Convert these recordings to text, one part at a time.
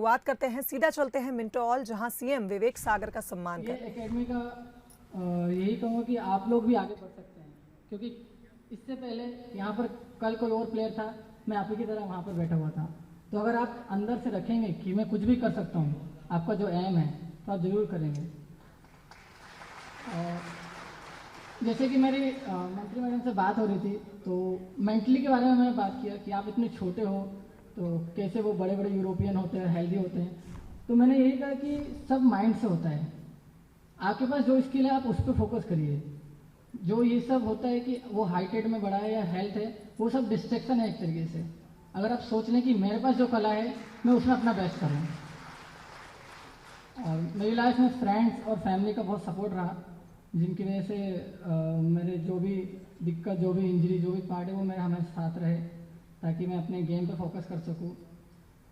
शुरुआत करते हैं, सीधा चलते हैं मिंटो ऑल, जहां सीएम विवेक सागर का सम्मान ये कर एकेडमी का यही कहूँगा कि आप लोग भी आगे बढ़ सकते हैं, क्योंकि इससे पहले यहाँ पर कल कोई और प्लेयर था, मैं आप ही की तरह वहाँ पर बैठा हुआ था। तो अगर आप अंदर से रखेंगे कि मैं कुछ भी कर सकता हूँ, आपका जो एम है तो आप ज़रूर करेंगे। जैसे कि मेरी मंत्री मैडम से बात हो रही थी, तो मेंटली के बारे में मैंने बात किया कि आप इतने छोटे हो तो कैसे वो बड़े बड़े यूरोपियन होते हैं, हेल्दी होते हैं। तो मैंने यही कहा कि सब माइंड से होता है। आपके पास जो स्किल है आप उस पर फोकस करिए। जो ये सब होता है कि वो हाइटेड में बड़ा है या हेल्थ है, वो सब डिस्ट्रैक्शन है एक तरीके से। अगर आप सोच लें कि मेरे पास जो कला है मैं उसमें अपना बेस्ट करूँ। और मेरी लाइफ में फ्रेंड्स और फैमिली का बहुत सपोर्ट रहा, जिनकी वजह से मेरे जो भी दिक्कत, जो भी इंजरी, जो भी पार्ट है वो मेरे हमेशा साथ रहे, ताकि मैं अपने गेम पर फोकस कर सकूं।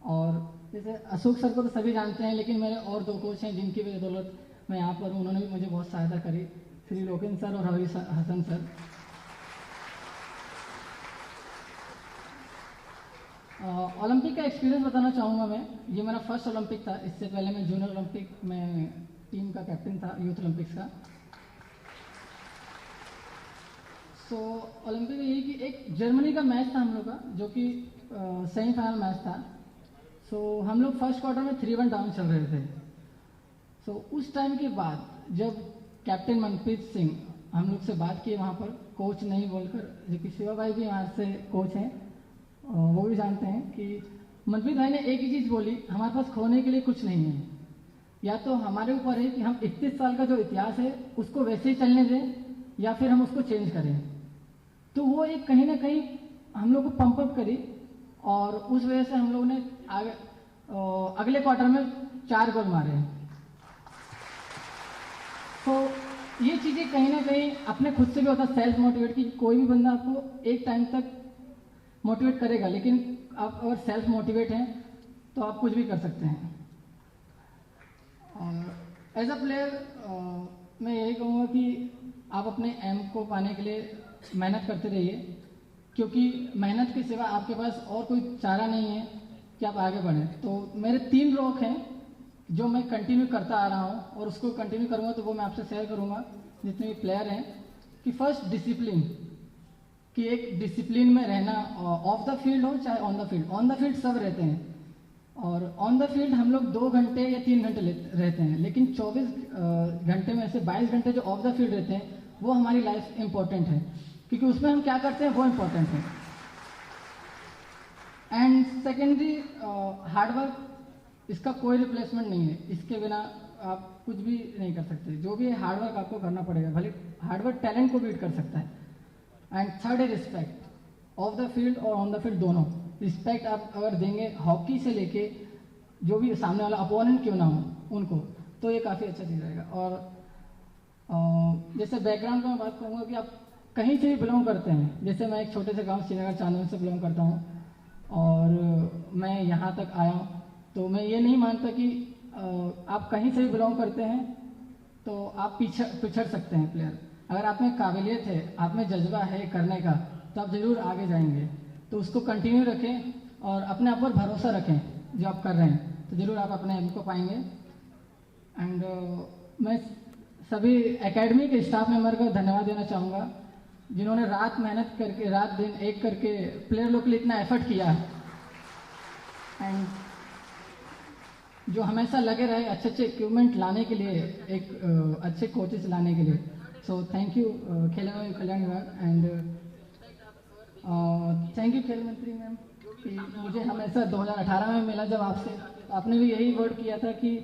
और जैसे अशोक सर को तो सभी जानते हैं, लेकिन मेरे और दो कोच हैं जिनकी बदौलत मैं यहाँ पर हूँ, उन्होंने भी मुझे बहुत सहायता करी, श्री लोकेन सर और रवि हसन सर। ओलंपिक का एक्सपीरियंस बताना चाहूँगा मैं। ये मेरा फर्स्ट ओलंपिक था। इससे पहले मैं जूनियर ओलंपिक में टीम का कैप्टन था, यूथ ओलंपिक्स का। सो ओलंपिक में यही कि एक जर्मनी का मैच था हम लोग का, जो कि सेमीफाइनल मैच था। सो हम लोग फर्स्ट क्वार्टर में 3-1 डाउन चल रहे थे। सो उस टाइम के बाद जब कैप्टन मनप्रीत सिंह हम लोग से बात किए वहाँ पर, कोच नहीं बोलकर, जो कि शिवा भाई भी वहाँ से कोच हैं, वो भी जानते हैं कि मनप्रीत भाई ने एक ही चीज़ बोली, हमारे पास खोने के लिए कुछ नहीं है। या तो हमारे ऊपर है कि हम 31 साल का जो इतिहास है उसको वैसे ही चलने दें, या फिर हम उसको चेंज करें। तो वो एक कहीं ना कहीं हम लोग को पंप अप करी, और उस वजह से हम लोग ने अगले क्वार्टर में 4 गोल मारे। तो ये चीज़ें कहीं ना कहीं अपने खुद से भी होता है, सेल्फ मोटिवेट, की कोई भी बंदा आपको एक टाइम तक मोटिवेट करेगा, लेकिन आप अगर सेल्फ मोटिवेट हैं तो आप कुछ भी कर सकते हैं। और एज अ प्लेयर मैं यही कहूँगा कि आप अपने एम को पाने के लिए मेहनत करते रहिए, क्योंकि मेहनत के सिवा आपके पास और कोई चारा नहीं है कि आप आगे बढ़ें। तो मेरे 3 रॉक हैं जो मैं कंटिन्यू करता आ रहा हूँ, और उसको कंटिन्यू करूँगा, तो वो मैं आपसे शेयर करूँगा जितने भी प्लेयर हैं। कि फर्स्ट डिसिप्लिन, कि एक डिसिप्लिन में रहना, ऑफ द फील्ड हो चाहे on the field. On the field सब रहते हैं, और ऑन द फील्ड हम लोग 2 घंटे या 3 घंटे रहते हैं, लेकिन 24 घंटे में से 22 घंटे जो ऑफ द फील्ड रहते हैं वो हमारी लाइफ इंपॉर्टेंट है, क्योंकि उसमें हम क्या करते हैं वो इंपॉर्टेंट है। एंड सेकेंडरी हार्डवर्क, इसका कोई रिप्लेसमेंट नहीं है। इसके बिना आप कुछ भी नहीं कर सकते। जो भी है हार्डवर्क आपको करना पड़ेगा, भले हार्डवर्क टैलेंट को बीट कर सकता है। एंड थर्ड है रिस्पेक्ट, ऑफ द फील्ड और ऑन द फील्ड दोनों। रिस्पेक्ट आप अगर देंगे हॉकी से लेके जो भी सामने वाला अपोनेंट क्यों ना हो उनको, तो ये काफ़ी अच्छा चीज़ रहेगा। और जैसे बैकग्राउंड का मैं बात करूँगा कि आप कहीं से भी बिलोंग करते हैं। जैसे मैं एक छोटे से गांव श्रीनगर चांदोली से बिलोंग करता हूँ, और मैं यहाँ तक आया हूँ। तो मैं ये नहीं मानता कि आप कहीं से भी बिलोंग करते हैं तो आप पिछड़ सकते हैं प्लेयर। अगर आप में काबिलियत है, आप में जज्बा है करने का, तो आप ज़रूर आगे जाएंगे। तो उसको कंटिन्यू रखें और अपने आप पर भरोसा रखें जो आप कर रहे हैं, तो ज़रूर आप अपने एम को पाएंगे। एंड मैं सभी एकेडमी के स्टाफ मेंबर को धन्यवाद देना चाहूँगा, जिन्होंने रात मेहनत करके, रात दिन एक करके प्लेयर लोग के लिए इतना एफर्ट किया, एंड जो हमेशा लगे रहे अच्छे अच्छे इक्विपमेंट लाने के लिए, एक अच्छे कोचेस लाने के लिए। सो थैंक यू खेल एवं कल्याण विभाग, एंड थैंक यू खेल मंत्री मैम, कि मुझे हमेशा 2018 में मिला जब आपसे, आपने भी यही वर्ड किया था कि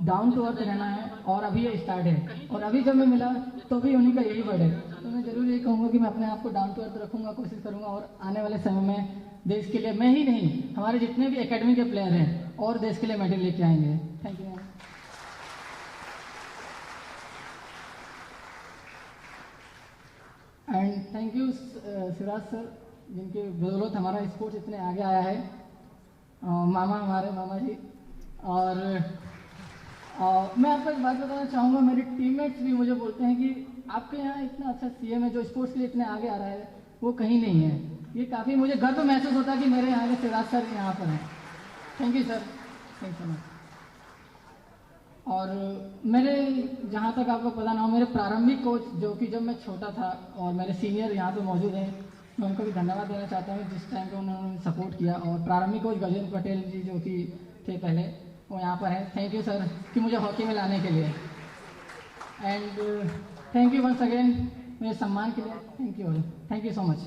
डाउन टू अर्थ रहना है, और अभी ये स्टार्ट है। और अभी जब मैं मिला तो भी उन्हीं का यही वर्ड है। तो मैं जरूर ये कहूँगा कि मैं अपने आप को डाउन टू अर्थ रखूँगा, कोशिश करूँगा, और आने वाले समय में देश के लिए मैं ही नहीं, हमारे जितने भी एकेडमी के प्लेयर हैं और देश के लिए मेडल लेके आएंगे। Thank you ma'am. And thank you Siraj sir, जिनके बदौलत हमारा स्पोर्ट्स इतने आगे आया है। मामा, हमारे मामा जी। और मैं आपको एक बात बताना चाहूँगा, मेरे टीममेट्स भी मुझे बोलते हैं कि आपके यहाँ इतना अच्छा सीएम है जो स्पोर्ट्स के लिए इतने आगे आ रहा है, वो कहीं नहीं है। ये काफ़ी मुझे गर्व महसूस होता है कि मेरे यहाँ के सिराज सर यहाँ पर हैं। Thank you sir. Thank so much. और मेरे जहाँ तक आपको पता ना हो, मेरे प्रारंभिक कोच जो कि जब मैं छोटा था और मेरे सीनियर यहाँ पे मौजूद हैं, मैं उनको भी धन्यवाद देना चाहता हूँ जिस टाइम पे उन्होंने सपोर्ट किया। और प्रारंभिक कोच गजेंद्र पटेल जी जो कि थे पहले, वो यहाँ पर हैं। थैंक यू सर कि मुझे हॉकी में लाने के लिए, and thank you once again मेरे सम्मान के लिए। Thank you all, thank you so much.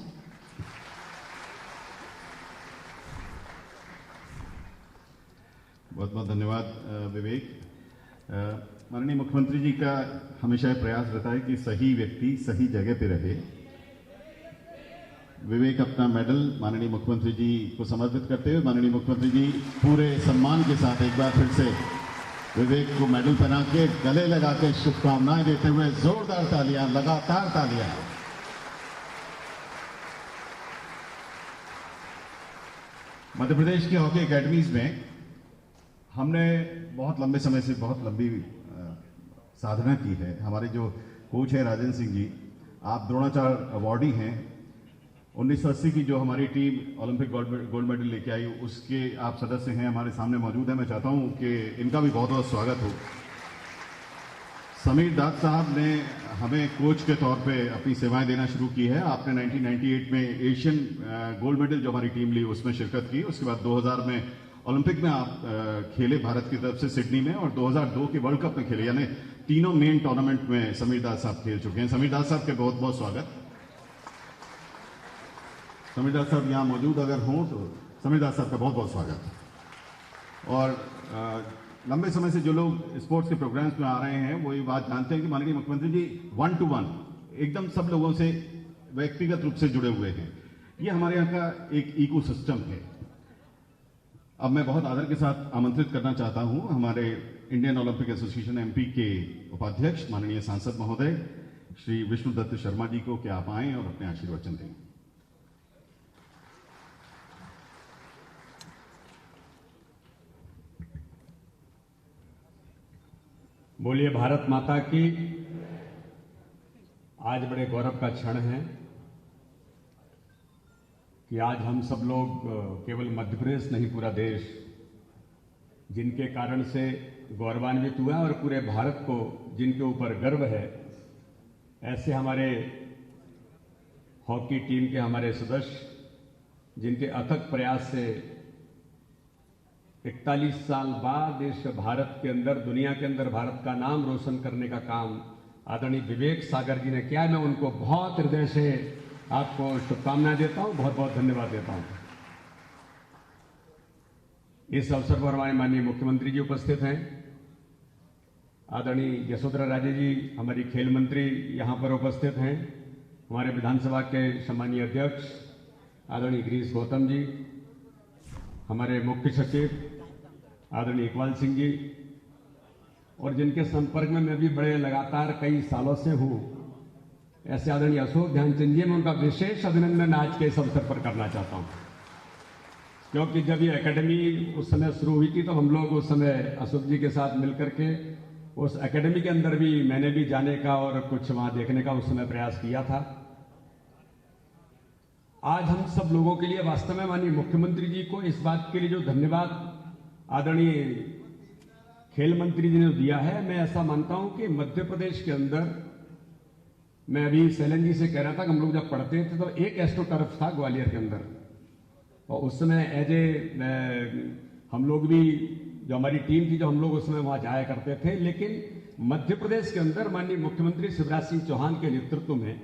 बहुत बहुत धन्यवाद विवेक। माननीय मुख्यमंत्री जी का हमेशा प्रयास रहता है कि सही व्यक्ति सही जगह पे रहे। विवेक अपना मेडल माननीय मुख्यमंत्री जी को समर्पित करते हुए माननीय मुख्यमंत्री जी पूरे सम्मान के साथ एक बार फिर से विवेक को मेडल पहना के गले लगा के शुभकामनाएं देते हुए जोरदार तालियां, लगातार तालियां। मध्य प्रदेश की हॉकी एकेडमीज में हमने बहुत लंबे समय से बहुत लंबी साधना की है। हमारे जो कोच है राजेंद्र सिंह जी, आप द्रोणाचार्य अवार्डी हैं। 1980 की जो हमारी टीम ओलंपिक गोल्ड मेडल लेके आई, उसके आप सदस्य हैं, हमारे सामने मौजूद हैं। मैं चाहता हूं कि इनका भी बहुत बहुत स्वागत हो। समीर दास साहब ने हमें कोच के तौर पे अपनी सेवाएं देना शुरू की है। आपने 1998 में एशियन गोल्ड मेडल जो हमारी टीम ली उसमें शिरकत की। उसके बाद 2000 में ओलंपिक में आप खेले भारत की तरफ से सिडनी में, और 2002 के वर्ल्ड कप में खेले। यानी तीनों मेन टूर्नामेंट में समीर दास साहब खेल चुके हैं। समीर दास साहब के बहुत बहुत स्वागत। समीर दास साहब यहाँ मौजूद अगर हों तो समीर दास साहब का बहुत बहुत स्वागत। और लंबे समय से जो लोग स्पोर्ट्स के प्रोग्राम्स में आ रहे हैं वो ये बात जानते हैं कि माननीय मुख्यमंत्री जी 1 to 1 एकदम सब लोगों से व्यक्तिगत रूप से जुड़े हुए हैं। ये हमारे यहाँ का एक इकोसिस्टम है। अब मैं बहुत आदर के साथ आमंत्रित करना चाहता हूं हमारे इंडियन ओलंपिक एसोसिएशन एमपी के उपाध्यक्ष माननीय सांसद महोदय श्री विष्णुदत्त शर्मा जी को कि आप आएं और अपने आशीर्वचन दें। बोलिए भारत माता की। आज बड़े गौरव का क्षण है कि आज हम सब लोग केवल मध्य प्रदेश नहीं पूरा देश जिनके कारण से गौरवान्वित हुआ और पूरे भारत को जिनके ऊपर गर्व है, ऐसे हमारे हॉकी टीम के हमारे सदस्य जिनके अथक प्रयास से 41 साल बाद देश भारत के अंदर, दुनिया के अंदर भारत का नाम रोशन करने का काम आदरणीय विवेक सागर जी ने किया है। मैं उनको बहुत हृदय से आपको शुभकामनाएं देता हूं, बहुत बहुत धन्यवाद देता हूं। इस अवसर पर हमारे माननीय मुख्यमंत्री जी उपस्थित हैं। आदरणीय यशोधरा राजे जी हमारी खेल मंत्री यहां पर उपस्थित हैं। हमारे विधानसभा के सम्मानीय अध्यक्ष आदरणीय गिरीश गौतम जी, हमारे मुख्य सचिव आदरणीय इकबाल सिंह जी, और जिनके संपर्क में मैं भी बड़े लगातार कई सालों से हूं, ऐसे आदरणीय अशोक ध्यानचंद जी, मैं उनका विशेष अभिनंदन आज के इस अवसर पर करना चाहता हूं। क्योंकि जब ये एकेडमी उस समय शुरू हुई थी तो हम लोग उस समय अशोक जी के साथ मिलकर के उस एकेडमी के अंदर भी मैंने भी जाने का और कुछ वहां देखने का उस समय प्रयास किया था। आज हम सब लोगों के लिए वास्तव में माननीय मुख्यमंत्री जी को इस बात के लिए जो धन्यवाद आदरणीय खेल मंत्री जी ने दिया है, मैं ऐसा मानता हूं कि मध्य प्रदेश के अंदर, मैं अभी सैलन जी से कह रहा था कि हम लोग जब पढ़ते थे तो एक एस्ट्रो टर्फ था ग्वालियर के अंदर, और उस समय हम लोग भी जो हमारी टीम थी जो हम लोग उस समय वहां जाया करते थे। लेकिन मध्य प्रदेश के अंदर माननीय मुख्यमंत्री शिवराज सिंह चौहान के नेतृत्व में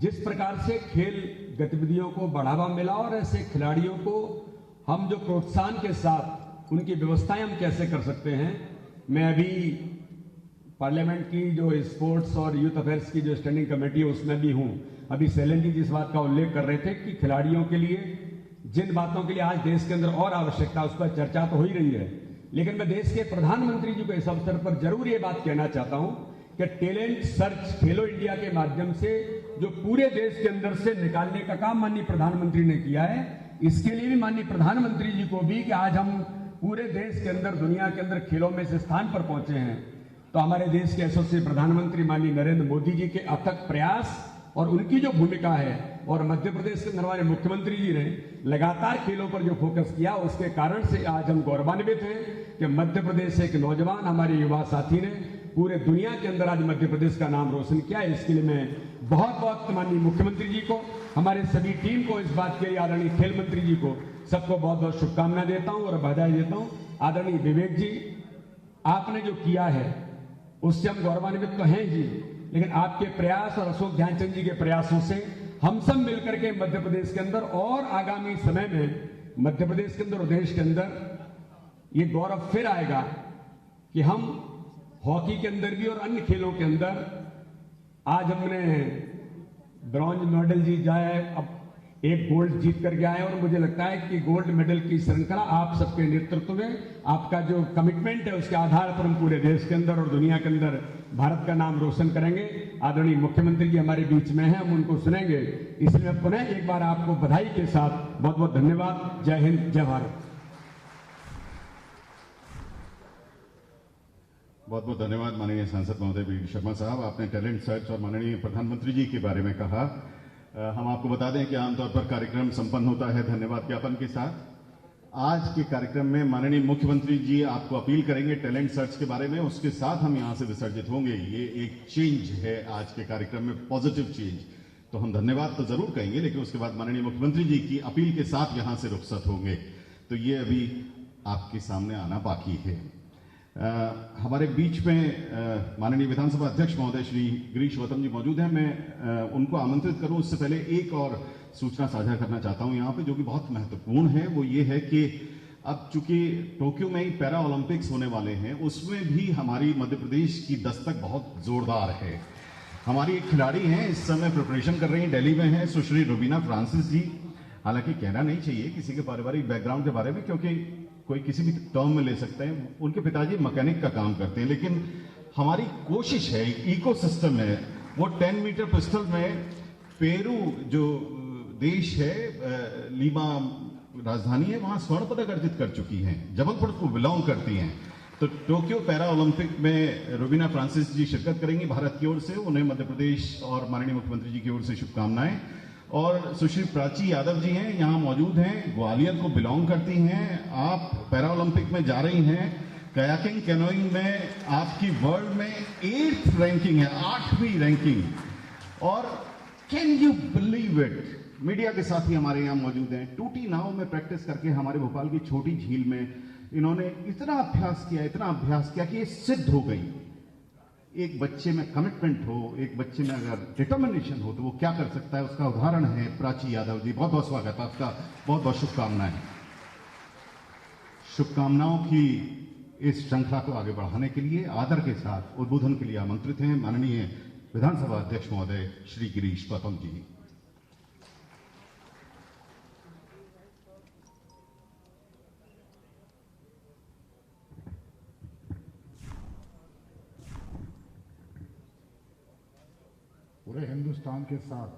जिस प्रकार से खेल गतिविधियों को बढ़ावा मिला और ऐसे खिलाड़ियों को हम जो प्रोत्साहन के साथ उनकी व्यवस्थाएं हम कैसे कर सकते हैं, मैं अभी पार्लियामेंट की जो स्पोर्ट्स और यूथ अफेयर्स की जो स्टैंडिंग कमेटी है उसमें भी हूं। अभी सैलन जी जिस बात का उल्लेख कर रहे थे कि खिलाड़ियों के लिए जिन बातों के लिए आज देश के अंदर और आवश्यकता, उस पर चर्चा तो हो ही रही है, लेकिन मैं देश के प्रधानमंत्री जी को इस अवसर पर जरूर ये बात कहना चाहता हूं कि टैलेंट सर्च खेलो इंडिया के माध्यम से जो पूरे देश के अंदर से निकालने का काम माननीय प्रधानमंत्री ने किया है, इसके लिए भी माननीय प्रधानमंत्री जी को भी कि आज हम पूरे देश के अंदर, दुनिया के अंदर खेलों में इस स्थान पर पहुंचे हैं, तो हमारे देश के यशस्वी प्रधानमंत्री माननीय नरेंद्र मोदी जी के अथक प्रयास और उनकी जो भूमिका है, और मध्य प्रदेश के अंदर हमारे मुख्यमंत्री जी ने लगातार खेलों पर जो फोकस किया, उसके कारण से आज हम गौरवान्वित हैं कि मध्य प्रदेश से एक नौजवान हमारे युवा साथी ने पूरे दुनिया के अंदर आज मध्य प्रदेश का नाम रोशन किया। इसके लिए मैं बहुत बहुत माननीय मुख्यमंत्री जी को, हमारे सभी टीम को, इस बात के लिए आदरणीय खेल मंत्री जी को, सबको बहुत बहुत शुभकामनाएं देता हूं और बधाई देता हूं। आदरणीय विवेक जी, आपने जो किया है उससे हम गौरवान्वित तो हैं जी, लेकिन आपके प्रयास और अशोक ध्यानचंद जी के प्रयासों से हम सब मिलकर के मध्य प्रदेश के अंदर और आगामी समय में मध्य प्रदेश के अंदर और देश के अंदर ये गौरव फिर आएगा कि हम हॉकी के अंदर भी और अन्य खेलों के अंदर आज हमने ब्रॉन्ज मेडल जीत जाए, अब एक गोल्ड जीत करके आए और मुझे लगता है कि गोल्ड मेडल की श्रृंखला आप सबके नेतृत्व में, आपका जो कमिटमेंट है उसके आधार पर हम पूरे देश के अंदर और दुनिया के अंदर भारत का नाम रोशन करेंगे। आदरणीय मुख्यमंत्री जी हमारे बीच में हैं, हम उनको सुनेंगे, इसलिए मैं पुनः एक बार आपको बधाई के साथ बहुत बहुत धन्यवाद। जय हिंद, जय भारत। बहुत बहुत धन्यवाद माननीय सांसद महोदय वीर शर्मा साहब। आपने टैलेंट सर्च और माननीय प्रधानमंत्री जी के बारे में कहा। हम आपको बता दें कि आमतौर पर कार्यक्रम संपन्न होता है धन्यवाद ज्ञापन के साथ। आज के कार्यक्रम में माननीय मुख्यमंत्री जी आपको अपील करेंगे टैलेंट सर्च के बारे में, उसके साथ हम यहां से विसर्जित होंगे। ये एक चेंज है आज के कार्यक्रम में, पॉजिटिव चेंज। तो हम धन्यवाद तो जरूर कहेंगे, लेकिन उसके बाद माननीय मुख्यमंत्री जी की अपील के साथ यहां से रुखसत होंगे। तो ये अभी आपके सामने आना बाकी है। हमारे बीच में माननीय विधानसभा अध्यक्ष महोदय श्री गिरीश गौतम जी मौजूद हैं। मैं उनको आमंत्रित करूं उससे पहले एक और सूचना साझा करना चाहता हूं यहां पे, जो कि बहुत महत्वपूर्ण है। वो ये है कि अब चूंकि टोक्यो में ही पैरा ओलंपिक्स होने वाले हैं, उसमें भी हमारी मध्य प्रदेश की दस्तक बहुत जोरदार है। हमारी एक खिलाड़ी हैं, इस समय प्रिपरेशन कर रही हैं, दिल्ली में है, सुश्री रुबीना फ्रांसिस जी। हालांकि कहना नहीं चाहिए किसी के पारिवारिक बैकग्राउंड के बारे में, क्योंकि कोई किसी भी टर्म में ले सकते हैं। उनके पिताजी मैकेनिक का काम करते हैं, लेकिन हमारी कोशिश है, इकोसिस्टम है, वो 10 मीटर पिस्टल में पेरू जो देश है, लीमा राजधानी है, वहां स्वर्ण पदक अर्जित कर चुकी हैं, जबलपुर को बिलोंग करती हैं। तो टोक्यो पैरा ओलंपिक में रुबीना फ्रांसिस जी शिरकत करेंगी भारत की ओर से। उन्हें मध्य प्रदेश और माननीय मुख्यमंत्री जी की ओर से शुभकामनाएं। और सुश्री प्राची यादव जी हैं, यहाँ मौजूद हैं, ग्वालियर को बिलोंग करती हैं। आप पैरा ओलंपिक में जा रही हैं, कयाकिंग कैनोइंग में आपकी वर्ल्ड में 8th रैंकिंग है, 8वीं रैंकिंग। और can you believe it, media के साथी हमारे यहाँ मौजूद हैं। टूटी नाव में प्रैक्टिस करके हमारे भोपाल की छोटी झील में इन्होंने इतना अभ्यास किया कि ये सिद्ध हो गई। एक बच्चे में कमिटमेंट हो, एक बच्चे में अगर डिटर्मिनेशन हो तो वो क्या कर सकता है, उसका उदाहरण है प्राची यादव जी। बहुत बहुत स्वागत है आपका, बहुत बहुत शुभकामनाएं। शुभकामनाओं की इस श्रृंखला को आगे बढ़ाने के लिए आदर के साथ उद्बोधन के लिए आमंत्रित हैं माननीय विधानसभा अध्यक्ष महोदय श्री गिरीश गौतम जी। पूरे हिंदुस्तान के साथ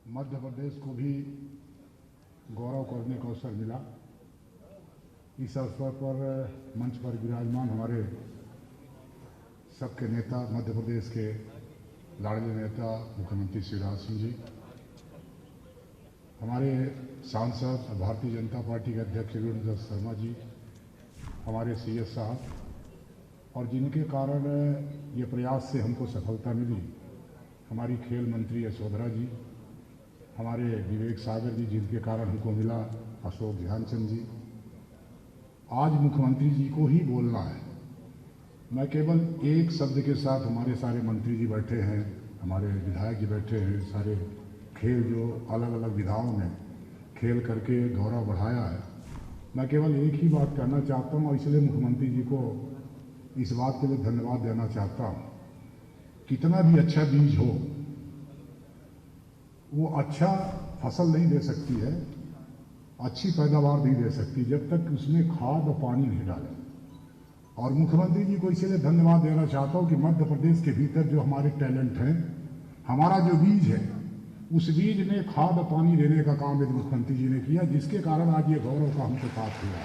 मध्य प्रदेश को भी गौरव करने का अवसर मिला। इस अवसर पर मंच पर विराजमान हमारे सबके नेता, मध्य प्रदेश के लाडले नेता मुख्यमंत्री शिवराज सिंह जी, हमारे सांसद भारतीय जनता पार्टी के अध्यक्ष वीरेंद्र शर्मा जी, हमारे CS साहब, और जिनके कारण ये प्रयास से हमको सफलता मिली, हमारी खेल मंत्री यशोधरा जी, हमारे विवेक सागर जी, जिनके कारण हमको मिला अशोक ध्यानचंद जी। आज मुख्यमंत्री जी को ही बोलना है। मैं केवल एक शब्द के साथ, हमारे सारे मंत्री जी बैठे हैं, हमारे विधायक जी बैठे हैं, सारे खेल जो अलग अलग विधाओं में खेल करके गौरव बढ़ाया है, मैं केवल एक ही बात कहना चाहता हूँ और इसलिए मुख्यमंत्री जी को इस बात के लिए धन्यवाद देना चाहता हूँ। कितना भी अच्छा बीज हो, वो अच्छा फसल नहीं दे सकती है, अच्छी पैदावार नहीं दे सकती जब तक उसमें खाद और पानी नहीं डाले। और मुख्यमंत्री जी को इसलिए धन्यवाद देना चाहता हूँ कि मध्य प्रदेश के भीतर जो हमारे टैलेंट हैं, हमारा जो बीज है, उस बीज ने खाद और पानी देने का काम यदि मुख्यमंत्री जी ने किया, जिसके कारण आज ये गौरव का हमको प्राप्त हुआ।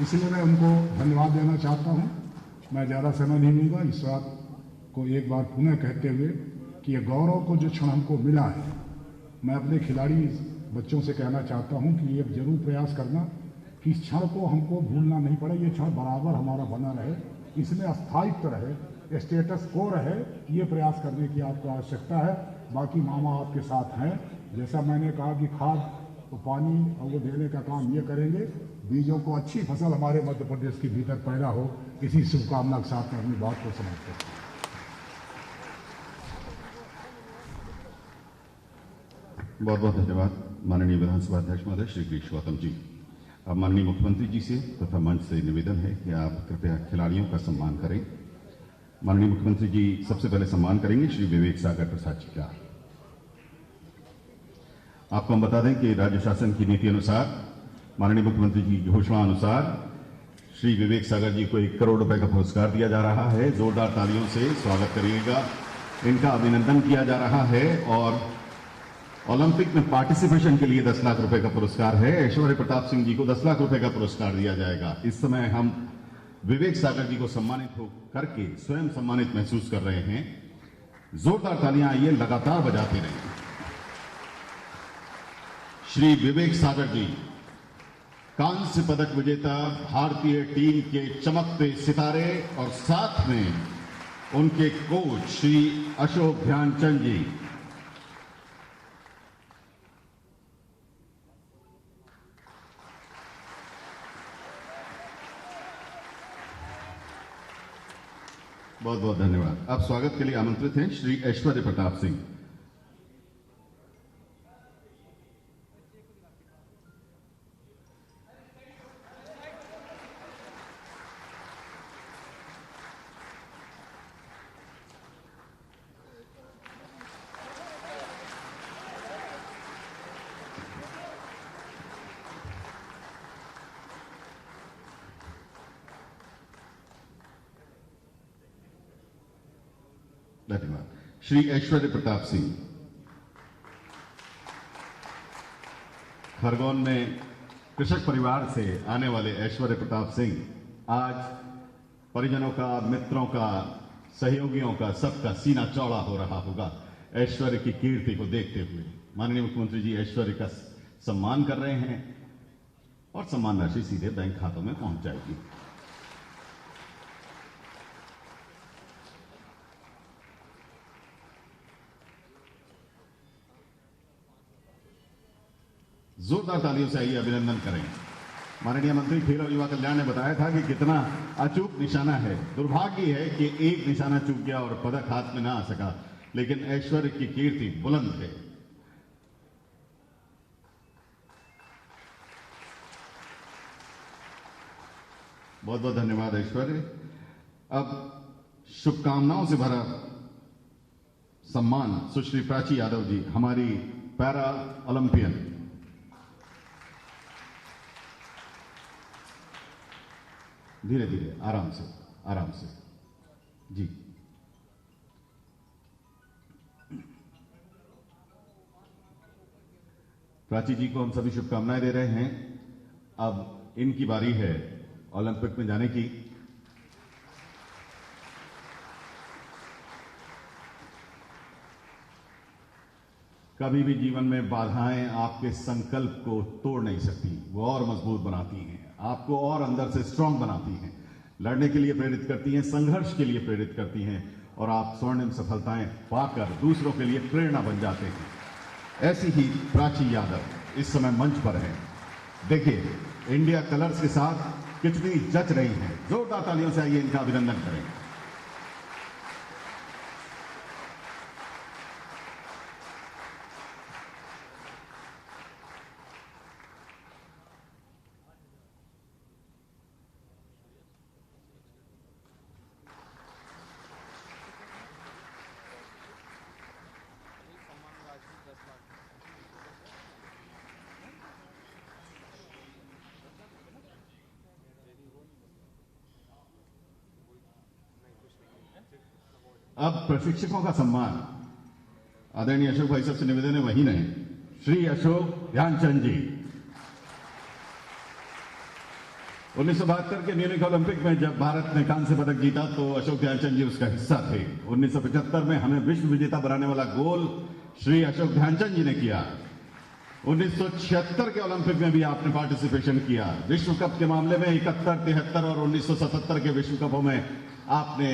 इसलिए मैं उनको धन्यवाद देना चाहता हूँ। मैं ज़्यादा समय नहीं लूँगा, इस बात को एक बार पुनः कहते हुए कि ये गौरव को जो क्षण हमको मिला है, मैं अपने खिलाड़ी बच्चों से कहना चाहता हूं कि ये जरूर प्रयास करना कि इस क्षण को हमको भूलना नहीं पड़े, ये क्षण बराबर हमारा बना रहे, इसमें स्थायित्व रहे, स्टेटस को रहे, ये प्रयास करने की आपको आवश्यकता है। बाकी मामा आपके साथ हैं। जैसा मैंने कहा कि खाद तो पानी और वो देने का काम ये करेंगे, बीजों को अच्छी फसल हमारे मध्य प्रदेश के भीतर पैदा हो, इसी शुभकामना के साथ मैं अपनी बात को समाप्त करता हूँ। बहुत बहुत धन्यवाद माननीय विधानसभा अध्यक्ष महोदय श्री गिरीश गौतम जी। अब माननीय मुख्यमंत्री जी से तथा मंच से निवेदन है कि आप कृपया खिलाड़ियों का सम्मान करें। माननीय मुख्यमंत्री जी सबसे पहले सम्मान करेंगे श्री विवेक सागर प्रसाद जी का। आपको हम बता दें कि राज्य शासन की नीति अनुसार माननीय मुख्यमंत्री जी की घोषणा अनुसार श्री विवेक सागर जी को 1 करोड़ रुपए का पुरस्कार दिया जा रहा है। जोरदार तालियों से स्वागत करिएगा। इनका अभिनंदन किया जा रहा है और ओलंपिक में पार्टिसिपेशन के लिए 10 लाख रुपए का पुरस्कार है। ऐश्वर्य प्रताप सिंह जी को 10 लाख रुपए का पुरस्कार दिया जाएगा। इस समय हम विवेक सागर जी को सम्मानित हो करके स्वयं सम्मानित महसूस कर रहे हैं। जोरदार तालियां आइए, लगातार बजाते रहें। श्री विवेक सागर जी कांस्य पदक विजेता भारतीय टीम के चमकते सितारे और साथ में उनके कोच श्री अशोक ध्यानचंद जी। बहुत बहुत धन्यवाद। अब स्वागत के लिए आमंत्रित हैं श्री ऐश्वर्य प्रताप सिंह। धन्यवाद। श्री ऐश्वर्य प्रताप सिंह। खरगोन में कृषक परिवार से आने वाले ऐश्वर्य प्रताप सिंह आज परिजनों का, मित्रों का, सहयोगियों का, सबका सीना चौड़ा हो रहा होगा ऐश्वर्य की कीर्ति को देखते हुए। माननीय मुख्यमंत्री जी ऐश्वर्य का सम्मान कर रहे हैं और सम्मान राशि सीधे बैंक खातों में पहुंच जाएगी। जोरदार तालियों से आइए अभिनंदन करें। माननीय मंत्री खेल और युवा कल्याण ने बताया था कि कितना अचूक निशाना है। दुर्भाग्य है कि एक निशाना चूक गया और पदक हाथ में ना आ सका, लेकिन ऐश्वर्य की कीर्ति बुलंद है। बहुत बहुत धन्यवाद ऐश्वर्य। अब शुभकामनाओं से भरा सम्मान सुश्री प्राची यादव जी, हमारी पैरा ओलंपियन। धीरे धीरे, आराम से, आराम से जी। प्राची जी को हम सभी शुभकामनाएं दे रहे हैं। अब इनकी बारी है ओलंपिक में जाने की। कभी भी जीवन में बाधाएं आपके संकल्प को तोड़ नहीं सकती, वो और मजबूत बनाती हैं, आपको और अंदर से स्ट्रांग बनाती हैं, लड़ने के लिए प्रेरित करती हैं, संघर्ष के लिए प्रेरित करती हैं और आप स्वर्णिम सफलताएं पाकर दूसरों के लिए प्रेरणा बन जाते हैं। ऐसी ही प्राची यादव इस समय मंच पर है। देखिए इंडिया कलर्स के साथ कितनी जच रही हैं। जोरदार तालियों से आइए इनका अभिनंदन करें। अब प्रशिक्षकों का सम्मान आदरणीय अशोक भाई साहब से निवेदन है, वही नहीं, श्री अशोक ध्यानचंद जी। 1972 के म्यूनिख ओलंपिक में जब भारत ने कांस्य पदक जीता तो अशोक ध्यानचंद जी उसका हिस्सा थे। 1975 में हमें विश्व विजेता बनाने वाला गोल श्री अशोक ध्यानचंद जी ने किया। 1976 के ओलंपिक में भी आपने पार्टिसिपेशन किया। विश्व कप के मामले में 71, 73 और 1977 के विश्व कपों में आपने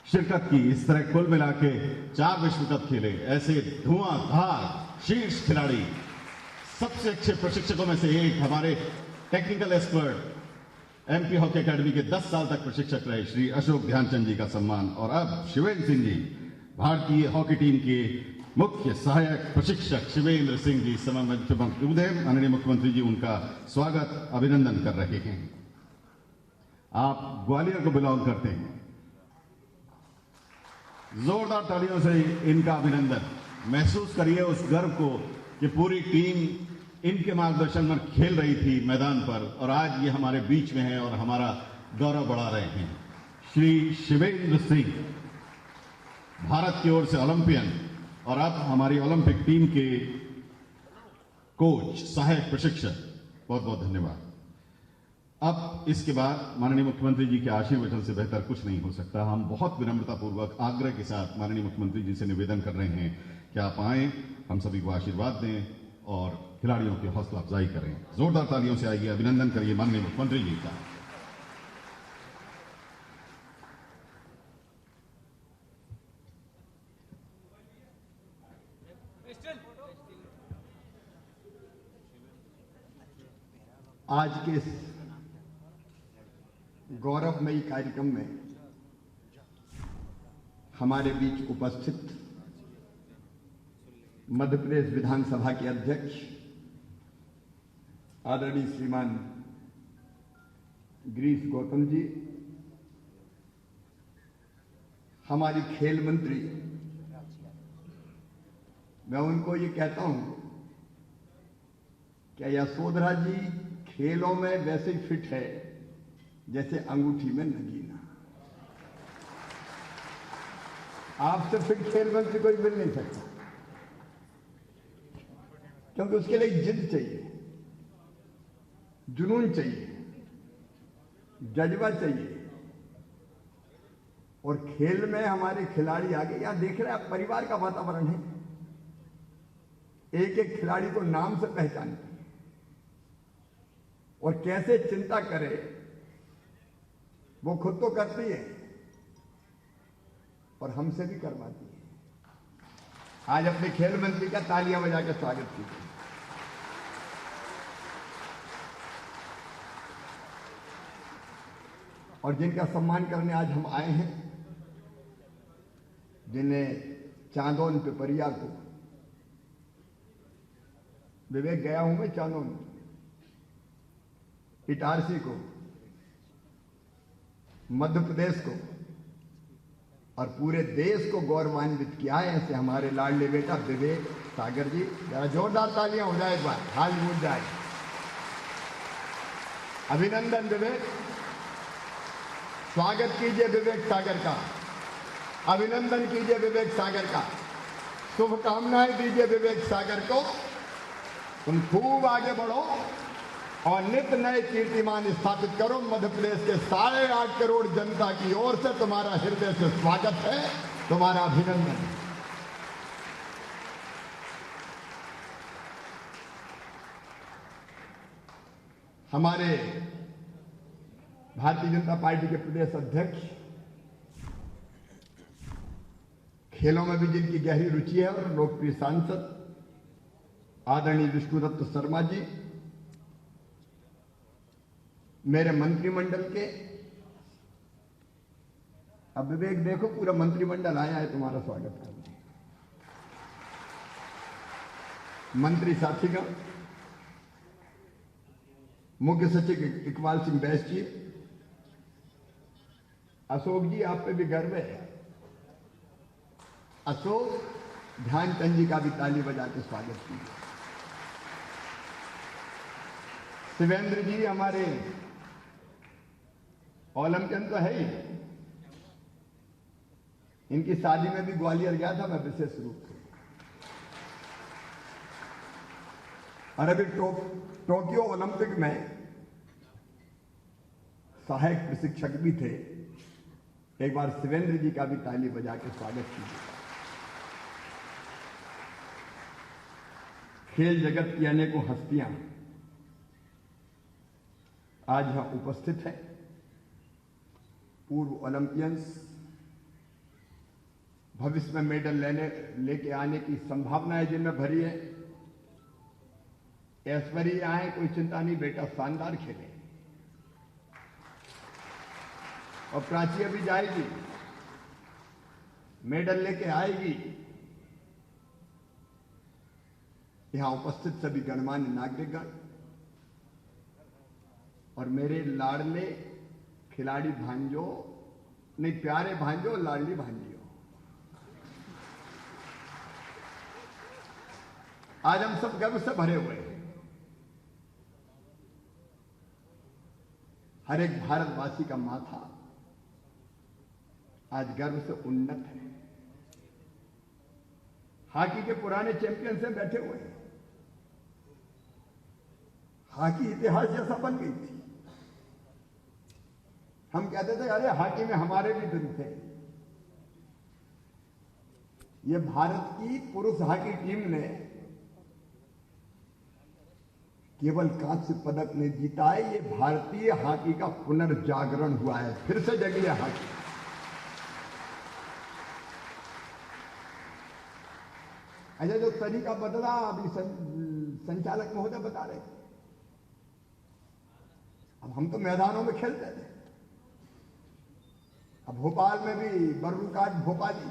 शिरकत की। इस तरह कुल मिला के 4 विश्व कप खेले। ऐसे धुआंधार शीर्ष खिलाड़ी, सबसे अच्छे प्रशिक्षकों में से एक, हमारे technical expert, MP hockey academy के 10 साल तक प्रशिक्षक रहे श्री अशोक ध्यानचंद जी का सम्मान। और अब शिवेंद्र सिंह जी, भारतीय हॉकी टीम के मुख्य सहायक प्रशिक्षक शिवेंद्र सिंह जी सममंच पर मौजूद हैं। माननीय मुख्यमंत्री जी उनका स्वागत, अभिनंदन कर रहे हैं। आप ग्वालियर को बिलोंग करते हैं, जोरदार तालियों से इनका अभिनंदन। महसूस करिए उस गर्व को कि पूरी टीम इनके मार्गदर्शन में खेल रही थी मैदान पर, और आज ये हमारे बीच में हैं और हमारा गौरव बढ़ा रहे हैं। श्री शिवेंद्र सिंह, भारत की ओर से ओलंपियन और अब हमारी ओलंपिक टीम के कोच, सहायक प्रशिक्षक, बहुत बहुत धन्यवाद। अब इसके बाद माननीय मुख्यमंत्री जी के आशीर्वचन से बेहतर कुछ नहीं हो सकता। हम बहुत विनम्रतापूर्वक आग्रह के साथ माननीय मुख्यमंत्री जी से निवेदन कर रहे हैं कि आप आएं, हम सभी को आशीर्वाद दें और खिलाड़ियों की हौसला अफजाई करें। जोरदार तालियों से आइए, अभिनंदन करिए माननीय मुख्यमंत्री जी का। आज के इस गौरवमयी कार्यक्रम में हमारे बीच उपस्थित मध्य प्रदेश विधानसभा के अध्यक्ष आदरणीय श्रीमान गिरीश गौतम जी, हमारी खेल मंत्री, मैं उनको ये कहता हूं कि यशोधरा जी खेलों में वैसे ही फिट है जैसे अंगूठी में नगीना। आपसे फिट खेल मंत्री कोई मिल नहीं सकता, क्योंकि उसके लिए जिद चाहिए, जुनून चाहिए, जज्बा चाहिए। और खेल में हमारे खिलाड़ी आगे, यहां देख रहे हैं आप, परिवार का वातावरण है। एक एक खिलाड़ी को नाम से पहचानते हैं और कैसे चिंता करे वो खुद तो करती है और हमसे भी करवाती है। आज अपने खेल मंत्री का तालियां बजा के स्वागत कीजिए। और जिनका सम्मान करने आज हम आए हैं, जिन्हें चांदोन पिपरिया को, विवेक गया हूं मैं चांदोन, इटारसी को, मध्य प्रदेश को और पूरे देश को गौरवान्वित किया है। ऐसे हमारे लाडले बेटा विवेक सागर जी, जरा जोरदार तालियां हो जाए, एक बार हाल गूंज जाए। अभिनंदन विवेक, स्वागत कीजिए विवेक सागर का, अभिनंदन कीजिए विवेक सागर का, शुभकामनाएं दीजिए विवेक सागर को। तुम खूब आगे बढ़ो और नित नए कीर्तिमान स्थापित करो। मध्य प्रदेश के 8.5 करोड़ जनता की ओर से तुम्हारा हृदय से स्वागत है, तुम्हारा अभिनंदन। हमारे भारतीय जनता पार्टी के प्रदेश अध्यक्ष, खेलों में भी जिनकी गहरी रुचि है, और लोकप्रिय सांसद आदरणीय विष्णुदत्त शर्मा जी, मेरे मंत्रिमंडल के, अब विवेक देखो पूरा मंत्रिमंडल आया है तुम्हारा स्वागत करने। मंत्री साथीगण, मुख्य सचिव इकबाल सिंह बैस जी, अशोक जी आप पे भी गर्व है। अशोक ध्यानचंद जी का भी ताली बजा के स्वागत कीजिए। शिवेंद्र जी हमारे ओलंपियन तो है ही, इनकी शादी में भी ग्वालियर गया था मैं विशेष रूप से। और अभी टोक्यो ओलंपिक में सहायक प्रशिक्षक भी थे। एक बार शिवेंद्र जी का भी ताली बजा के स्वागत कीजिए। खेल जगत की अनेकों हस्तियां आज यहां उपस्थित हैं। पूर्व ओलंपियंस, भविष्य में मेडल लेके आने की संभावनाएं जिनमें भरी है। ऐश्वर्य आए, कोई चिंता नहीं, बेटा शानदार खेले। और प्राची अभी जाएगी, मेडल लेके आएगी। यहां उपस्थित सभी गणमान्य नागरिकगण और मेरे लाडले खिलाड़ी भांजो, नहीं प्यारे भांजो, लाडली भांजियो, आज हम सब गर्व से भरे हुए हैं। हर एक भारतवासी का माथा आज गर्व से उन्नत है। हॉकी के पुराने चैंपियन से बैठे हुए हैं। हॉकी इतिहास जैसा बन गई थी। हम कहते थे अरे हॉकी में हमारे भी दिन थे। ये भारत की पुरुष हॉकी टीम ने केवल कांस्य पदक नहीं जीता है, ये भारतीय हॉकी का पुनर्जागरण हुआ है, फिर से जगी है हॉकी। अच्छा, जो तरीका बदला अभी संचालक महोदय बता रहे थे। अब हम तो मैदानों में खेलते थे, अब भोपाल में भी बर्रुकाट भोपाली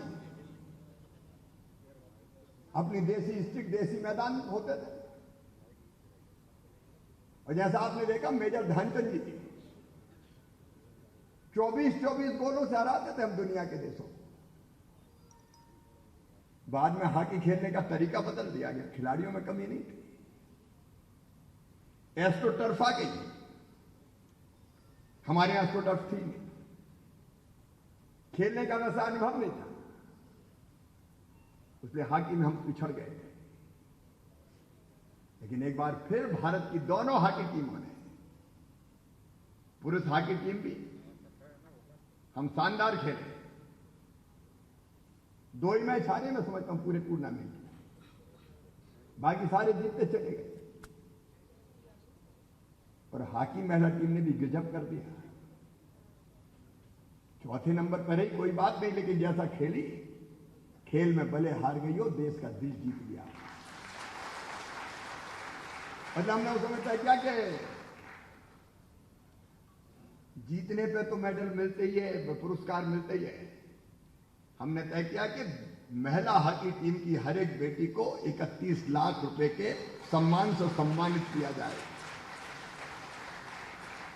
अपनी देसी स्टिक देसी मैदान होते थे। और जैसा आपने देखा मेजर ध्यानचंद जी 24-24 गोलों से हराते थे हम दुनिया के देशों। बाद में हॉकी खेलने का तरीका बदल दिया गया, खिलाड़ियों में कमी नहीं थी। एस्ट्रोटर्फ आ गई, हमारे यहां एस्ट्रोटर्फ थी नहीं, खेलने का वैसा अनुभव नहीं था, इसलिए हॉकी में हम पिछड़ गए थे। लेकिन एक बार फिर भारत की दोनों हॉकी टीमों ने, पुरुष हॉकी टीम भी, हम शानदार खेले। 2 ही मैच हारे मैं समझता हूं पूरे टूर्नामेंट में, बाकी सारे जीतते चले गए। और हॉकी महिला टीम ने भी गजब कर दिया। चौथे नंबर पर ही कोई बात नहीं, लेकिन जैसा खेली, खेल में भले हार गई हो, देश का दिल जीत लिया। मतलब हमने उस समय तय किया कि जीतने पे तो मेडल मिलते ही है, पुरस्कार मिलते ही है। हमने तय किया कि महिला हॉकी टीम की हर एक बेटी को 31 लाख रुपए के सम्मान से सम्मानित किया जाए।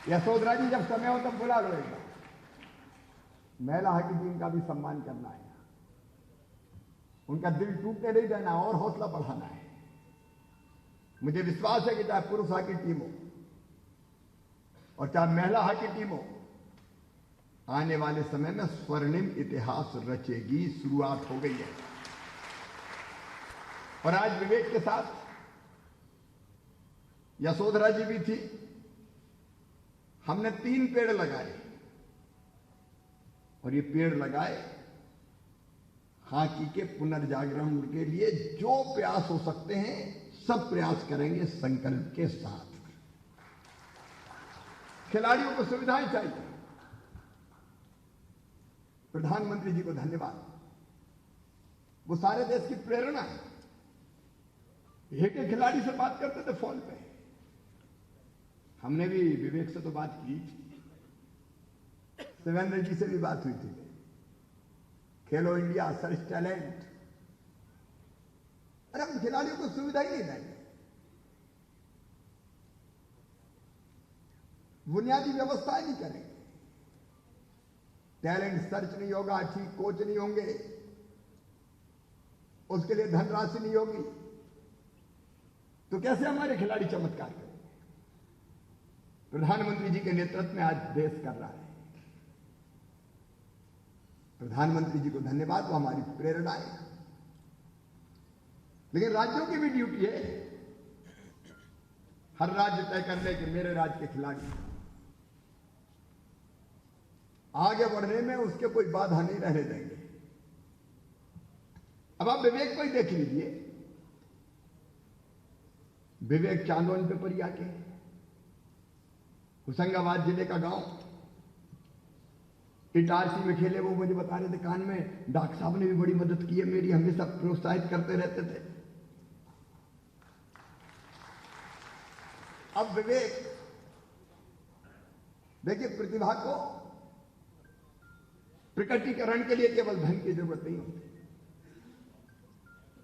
यशोधरा जी जब समय हो तब बुला लो, महिला हॉकी टीम का भी सम्मान करना है, उनका दिल टूटने नहीं देना और हौसला बढ़ाना है। मुझे विश्वास है कि चाहे पुरुष हॉकी टीम हो और चाहे महिला हॉकी टीम हो, आने वाले समय में स्वर्णिम इतिहास रचेगी। शुरुआत हो गई है। और आज विवेक के साथ यशोधरा जी भी थी। हमने 3 पेड़ लगाए और ये पेड़ लगाए हॉकी के पुनर्जागरण के लिए जो प्रयास हो सकते हैं सब प्रयास करेंगे संकल्प के साथ। खिलाड़ियों को सुविधाएं चाहिए। प्रधानमंत्री जी को धन्यवाद, वो सारे देश की प्रेरणा है। एक खिलाड़ी से बात करते थे फोन पे, हमने भी विवेक से तो बात की थी, शिवेंद्र जी से भी बात हुई थी। खेलो इंडिया, सर्च टैलेंट, अरे हम खिलाड़ियों को सुविधा ही नहीं देंगे, बुनियादी व्यवस्थाएं नहीं करेंगे, टैलेंट सर्च नहीं होगा, ठीक कोच नहीं होंगे, उसके लिए धनराशि नहीं होगी, तो कैसे हमारे खिलाड़ी चमत्कार करेंगे? प्रधानमंत्री जी के नेतृत्व में आज देश कर रहा है। प्रधानमंत्री जी को धन्यवाद, वो हमारी प्रेरणा है। लेकिन राज्यों की भी ड्यूटी है, हर राज्य तय कर ले कि मेरे राज्य के खिलाड़ी आगे बढ़ने में उसके कोई बाधा नहीं रहने देंगे। अब आप विवेक को ही देख लीजिए, विवेक चांदोन पे परी आके, होशंगाबाद जिले का गांव इटारसी में खेले। वो मुझे बता रहे थे कान में, डॉक्टर साहब ने भी बड़ी मदद की है मेरी, हमेशा प्रोत्साहित करते रहते थे। अब विवेक, देखिए प्रतिभा को प्रकटीकरण के लिए केवल धन की जरूरत नहीं होती।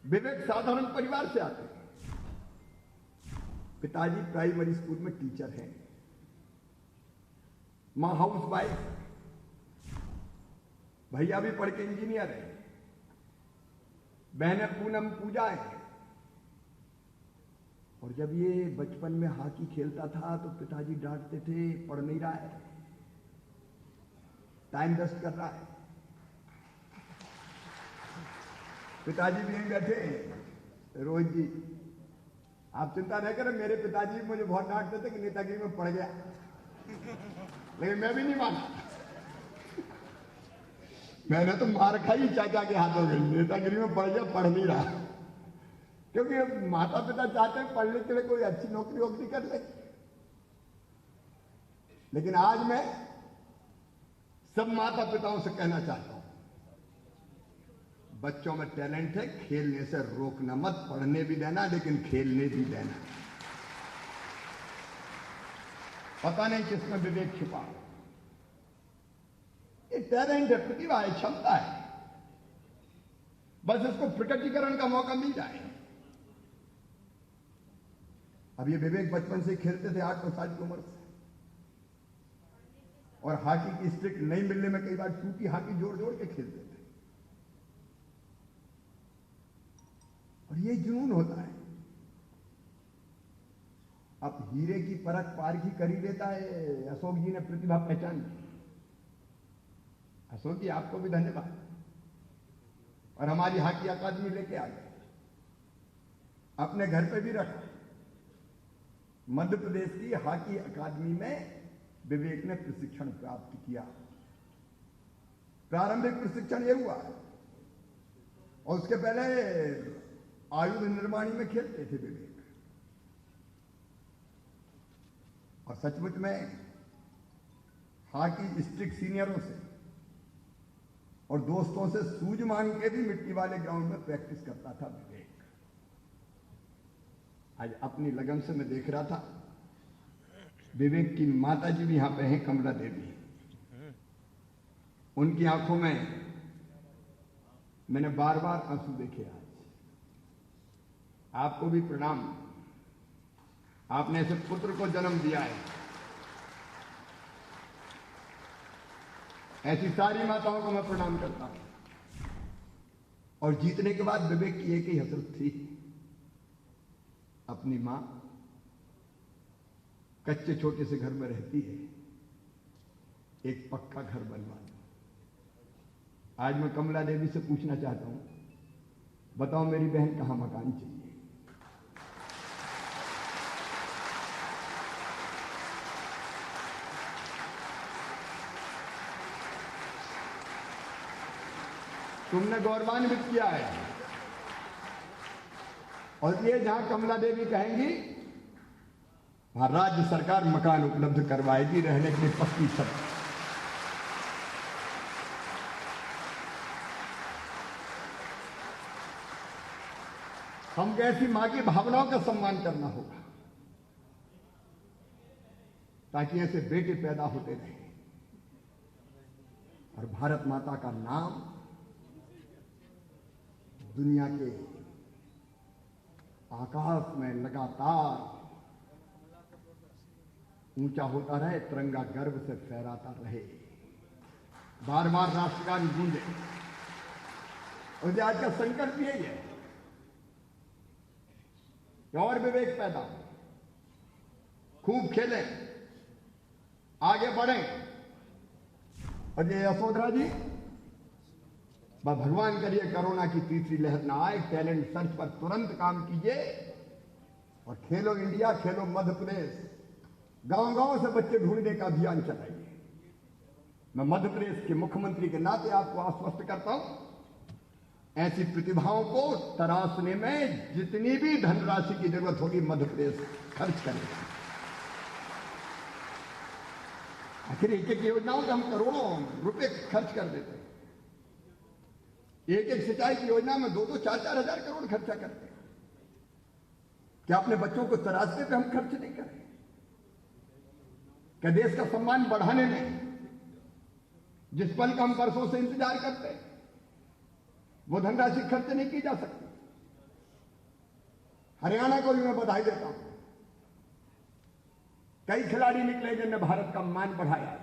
विवेक साधारण परिवार से आते हैं। पिताजी प्राइमरी स्कूल में टीचर हैं, मां हाउस वाइफ, भैया भी पढ़ के इंजीनियर है, बहनें पूनम पूजा है। और जब ये बचपन में हॉकी खेलता था तो पिताजी डांटते थे, पढ़ नहीं रहा है, टाइम वेस्ट कर रहा है। पिताजी भी यहीं बैठे हैं, रोहित जी, आप चिंता नहीं करें, मेरे पिताजी मुझे बहुत डांटते थे कि नेतागिरी में पड़ गया, लेकिन मैं भी नहीं माना। मैंने तो मार खाई चाचा के हाथों में, नेतागिरी में पड़ गया, पढ़ नहीं रहा। क्योंकि माता पिता चाहते हैं पढ़ने के लिए कोई अच्छी नौकरी वोकरी कर ले। लेकिन आज मैं सब माता पिताओं से कहना चाहता हूं, बच्चों में टैलेंट है, खेलने से रोकना मत, पढ़ने भी देना लेकिन खेलने भी देना। पता नहीं किसमें विवेक छिपा, ये टैलेंट है, प्रतिभा है, क्षमता है, बस इसको प्रकटीकरण का मौका मिल जाए। अब ये विवेक बचपन से खेलते थे 8-9 साल की उम्र से, और हॉकी की स्टिक नहीं मिलने में कई बार टूटी हॉकी जोड़ जोड़ के खेलते थे। और ये जुनून होता है। अब हीरे की परख पारखी कर ही लेता है। अशोक जी ने प्रतिभा पहचान की। अशोक जी आपको भी धन्यवाद। और हमारी हॉकी अकादमी लेके आ गए, अपने घर पे भी रखा। मध्य प्रदेश की हॉकी अकादमी में विवेक ने प्रशिक्षण प्राप्त किया। प्रारंभिक प्रशिक्षण यह हुआ, और उसके पहले आयुध निर्माणी में खेलते थे विवेक। और सचमुच में हॉकी स्टिक सीनियरों से और दोस्तों से सूझ मांग के भी मिट्टी वाले ग्राउंड में प्रैक्टिस करता था विवेक। आज अपनी लगन से मैं देख रहा था, विवेक की माता जी भी यहां पे हैं, कमला देवी। उनकी आंखों में मैंने बार बार आंसू देखे। आज आपको भी प्रणाम, आपने ऐसे पुत्र को जन्म दिया है। ऐसी सारी माताओं को मैं प्रणाम करता हूं। और जीतने के बाद विवेक की एक ही हसरत थी, अपनी मां कच्चे छोटे से घर में रहती है, एक पक्का घर बनवा दो। आज मैं कमला देवी से पूछना चाहता हूं, बताओ मेरी बहन कहां मकान चाहिए? तुमने गौरवान्वित किया है। और ये जहां कमला देवी कहेंगी, वहां राज्य सरकार मकान उपलब्ध करवाएगी, रहने के लिए पक्की छत। हम कैसी मां की भावनाओं का सम्मान करना होगा, ताकि ऐसे बेटे पैदा होते रहे और भारत माता का नाम दुनिया के आकाश में लगातार ऊंचा होता रहे, तिरंगा गर्व से फहराता रहे, बार बार राष्ट्रगान गूंजे। और आज का संकट भी यही है कि और विवेक पैदा हो, खूब खेलें, आगे बढ़ें। और ये यशोधरा जी, भगवान करिए कोरोना की तीसरी लहर ना आए, टैलेंट सर्च पर तुरंत काम कीजिए और खेलो इंडिया, खेलो मध्य प्रदेश, गांव गांव से बच्चे ढूंढने का अभियान चलाइए। मैं मध्य प्रदेश के मुख्यमंत्री के नाते आपको आश्वस्त करता हूं, ऐसी प्रतिभाओं को तराशने में जितनी भी धनराशि की जरूरत होगी मध्य प्रदेश खर्च करेगा। आखिर एक एक योजनाओं से हम करोड़ों रुपए खर्च कर देते हैं। एक एक सिंचाई की योजना में 2-2, 4-4 हजार करोड़ खर्चा करते हैं। क्या अपने बच्चों को तराशने पे हम खर्च नहीं करें? क्या देश का सम्मान बढ़ाने में जिस पल का हम वर्षों से इंतजार करते हैं वो धनराशि खर्च नहीं की जा सकती? हरियाणा को भी मैं बधाई देता हूं। कई खिलाड़ी निकले जिन्होंने भारत का मान बढ़ाया।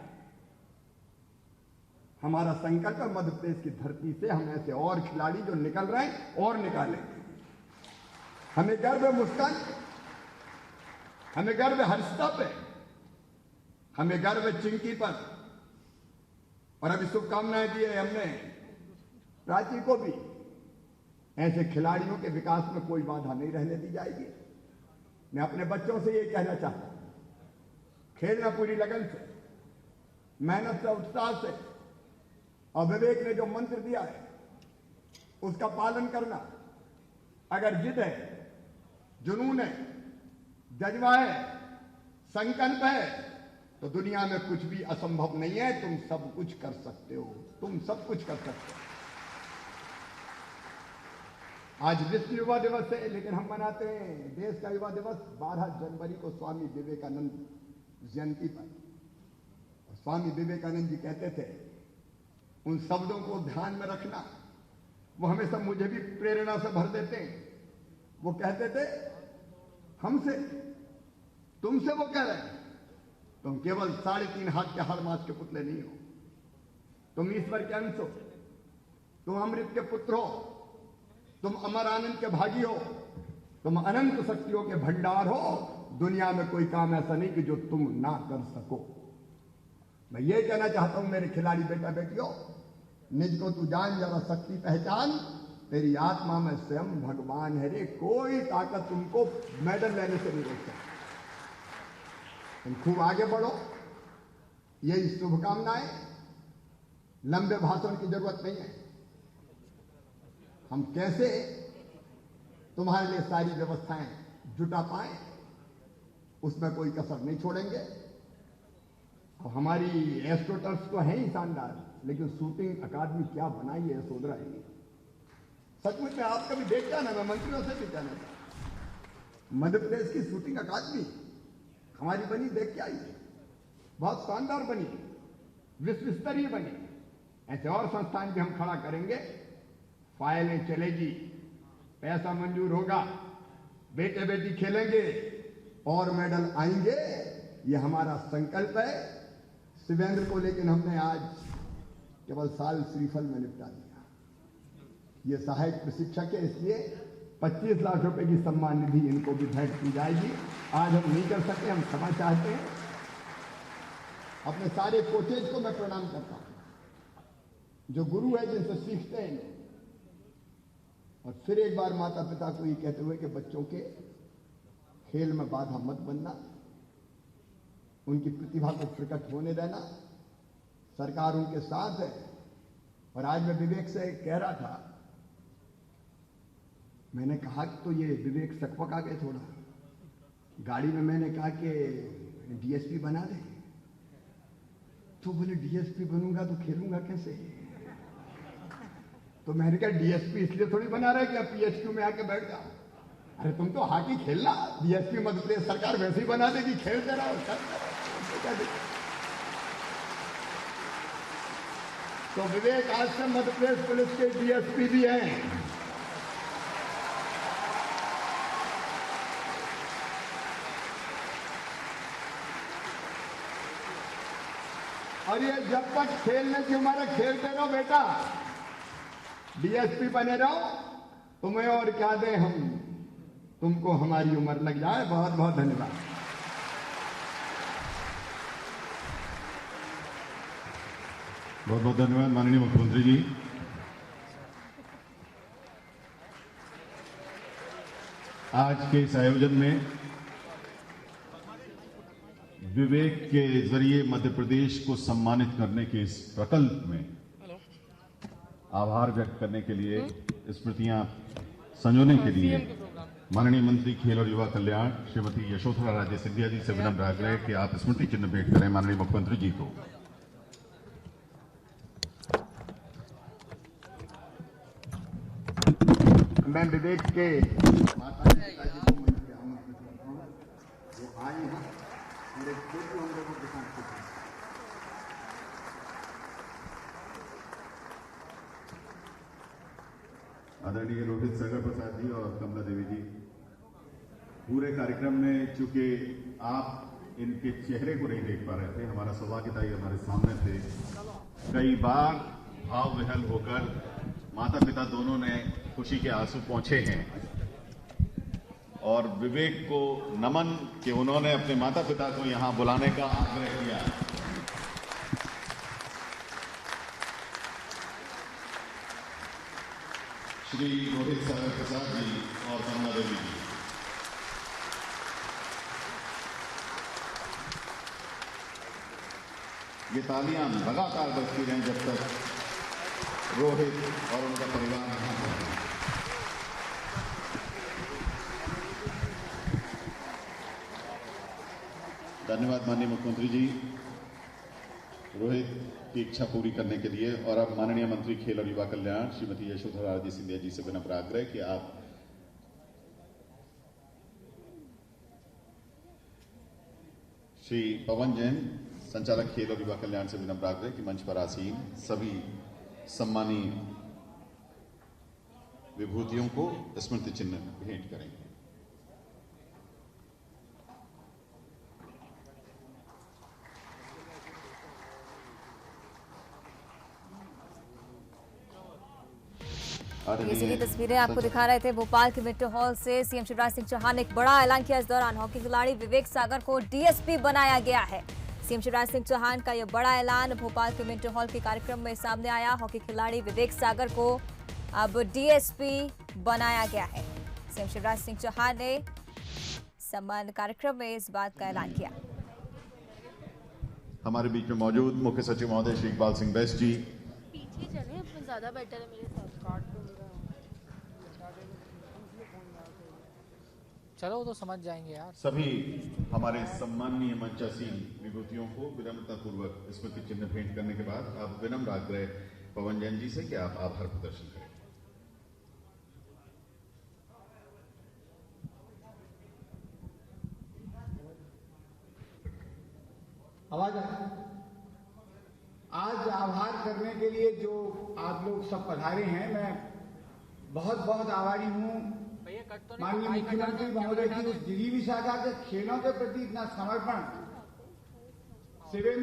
हमारा संकल्प है मध्य प्रदेश की धरती से हम ऐसे और खिलाड़ी जो निकल रहे हैं और निकालें। हमें गर्व है मुस्कान, हमें गर्व है हर्षता पे, हमें गर्व है चिंकी पर। और अभी शुभकामनाएं दी है हमने प्राची को भी। ऐसे खिलाड़ियों के विकास में कोई बाधा नहीं रहने दी जाएगी। मैं अपने बच्चों से ये कहना चाहता हूं, खेलना पूरी लगन से, मेहनत से, उत्साह से, और विवेक ने जो मंत्र दिया है उसका पालन करना। अगर जिद है, जुनून है, जज्बा है, संकल्प है, तो दुनिया में कुछ भी असंभव नहीं है। तुम सब कुछ कर सकते हो, तुम सब कुछ कर सकते हो। आज विश्व युवा दिवस है, लेकिन हम मनाते हैं देश का युवा दिवस 12 जनवरी को स्वामी विवेकानंद जयंती पर। स्वामी विवेकानंद जी कहते थे, उन शब्दों को ध्यान में रखना, वो हमेशा मुझे भी प्रेरणा से भर देते हैं। वो कहते थे, हमसे, तुमसे वो कह रहे हैं, तुम केवल 3.5 हाथ के हर मास के पुतले नहीं हो, तुम ईश्वर के अंश हो, तुम अमृत के पुत्र हो, तुम अमर आनंद के भागी हो, तुम अनंत शक्तियों के भंडार हो। दुनिया में कोई काम ऐसा नहीं कि जो तुम ना कर सको। मैं ये कहना चाहता हूं मेरे खिलाड़ी बेटा बेटियों, निज को तू जान, जरा शक्ति पहचान, तेरी आत्मा में स्वयं भगवान है रे। कोई ताकत तुमको मेडल लेने से नहीं रोक सकती। तुम खूब आगे बढ़ो, यही शुभकामनाएं। लंबे भाषण की जरूरत नहीं है। हम कैसे तुम्हारे लिए सारी व्यवस्थाएं जुटा पाए, उसमें कोई कसर नहीं छोड़ेंगे। और हमारी एस्ट्रोटर्फ तो है ही शानदार, लेकिन शूटिंग अकादमी क्या बनाई है सोदरा है। सचमुच में आप कभी देख जाना, मैं मंत्रियों से भी कहना चाहता। मध्य प्रदेश की शूटिंग अकादमी हमारी बनी, देख के आइए, बहुत शानदार बनी, विश्व स्तरीय बनी। ऐसे और संस्थान भी हम खड़ा करेंगे। फाइलें चलेगी, पैसा मंजूर होगा, बेटे बेटी खेलेंगे और मेडल आएंगे। ये हमारा संकल्प है। शिवेंद्र को लेकिन हमने आज केवल साल श्रीफल में निपटा दिया। ये सहायक प्रशिक्षक है, इसलिए 25 लाख रुपए की सम्मान निधि इनको भी भेंट की जाएगी। आज हम नहीं कर सकते, हम क्षमा चाहते हैं। अपने सारे कोचेज को मैं प्रणाम करता हूं, जो गुरु है, जिनसे सीखते हैं लोग। और फिर एक बार माता पिता को ये कहते हुए कि बच्चों के खेल में बाधा मत बनना, उनकी प्रतिभा को प्रकट होने देना। सरकार उनके साथ है। और आज मैं विवेक से कह रहा था, मैंने कहा कि तो ये विवेक सकपका गए थोड़ा गाड़ी में। मैंने कहा कि डीएसपी बना दे, तो बोले डीएसपी बनूंगा तो खेलूंगा कैसे? तो मैंने कहा डीएसपी इसलिए थोड़ी बना रहे कि आप पीएचक्यू में आके बैठ जाओ। अरे तुम तो हॉकी खेलना, डीएसपी मध्य प्रदेश सरकार वैसे ही बना देगी, खेलते रहो, तो विवेक आज से मध्य प्रदेश पुलिस के डीएसपी भी हैं। और ये जब तक खेलने की उम्र है, खेलते रहो बेटा, डीएसपी बने रहो। तुम्हें और क्या दें हम, तुमको हमारी उम्र लग जाए। बहुत बहुत धन्यवाद। बहुत बहुत धन्यवाद माननीय मुख्यमंत्री जी। आज के इस आयोजन में विवेक के जरिए मध्य प्रदेश को सम्मानित करने के इस प्रकल्प में आभार व्यक्त करने के लिए स्मृतियां संजोने के लिए माननीय मंत्री खेल और युवा कल्याण श्रीमती यशोधरा राजे सिंधिया जी से विनम्र आग्रह है कि आप स्मृति चिन्ह भेंट करें माननीय मुख्यमंत्री जी को। मैं विवेक के माता पिताजी को मंत्री आमंत्रित करता हूं जो आए हैं और एक छोटी हम लोगों के साथ कुछ आदरणीय रोहित सागर प्रसाद जी और कमला देवी जी, पूरे कार्यक्रम में चूंकि आप इनके चेहरे को नहीं देख पा रहे थे, हमारा सौभाग्यता ये हमारे सामने थे। कई बार भाव विहल होकर माता पिता दोनों ने खुशी के आंसू पहुंचे हैं और विवेक को नमन कि उन्होंने अपने माता पिता को यहां बुलाने का आग्रह किया। श्री रोहित सागर प्रसाद जी और कमला देवी जी, ये तालियां लगातार बजती रहें जब तक रोहित और उनका परिवार यहां पहुंचे। धन्यवाद माननीय मुख्यमंत्री जी, रोहित की इच्छा पूरी करने के लिए। और अब माननीय मंत्री खेल और युवा कल्याण श्रीमती यशोधरा राजे सिंधिया जी से विनम्र आग्रह कि आप श्री पवन जैन संचालक खेल और युवा कल्याण से विनम्र आग्रह कि मंच पर आसीन सभी सम्मानीय विभूतियों को स्मृति चिन्ह भेंट करेंगे। ये सीधी तस्वीरें आपको दिखा रहे थे भोपाल के मिट्टो हॉल से। सीएम शिवराज सिंह चौहान ने एक बड़ा ऐलान किया। इस दौरान हॉकी खिलाड़ी विवेक सागर को डीएसपी बनाया गया है। सीएम शिवराज सिंह चौहान का यह बड़ा ऐलान भोपाल के मिंटो हॉल के कार्यक्रम में सामने आया। हॉकी खिलाड़ी विवेक सागर को अब डीएसपी बनाया गया है। सीएम शिवराज सिंह चौहान ने सम्मान कार्यक्रम में इस बात का ऐलान किया। हमारे बीच में मौजूद मुख्य सचिव महोदय श्री इकबाल सिंह बैस जी, पीछे चले अपने ज्यादा बेटर है मेरे साथ। चलो वो तो समझ जाएंगे यार। सभी हमारे सम्माननीय मंचासीन विभूतियों को विनम्रता पूर्वक स्मृति चिन्ह भेंट करने के बाद अब विनम्र आग्रह पवन जैन जी से कि आप आभार प्रदर्शन करें। आवाज आज आभार करने के लिए जो आप लोग सब पधारे हैं, मैं बहुत बहुत आभारी हूँ माननीय मुख्यमंत्री महोदय की उस जिलीबी शाखा के खेलों के प्रति इतना समर्पण, शिवेंद्र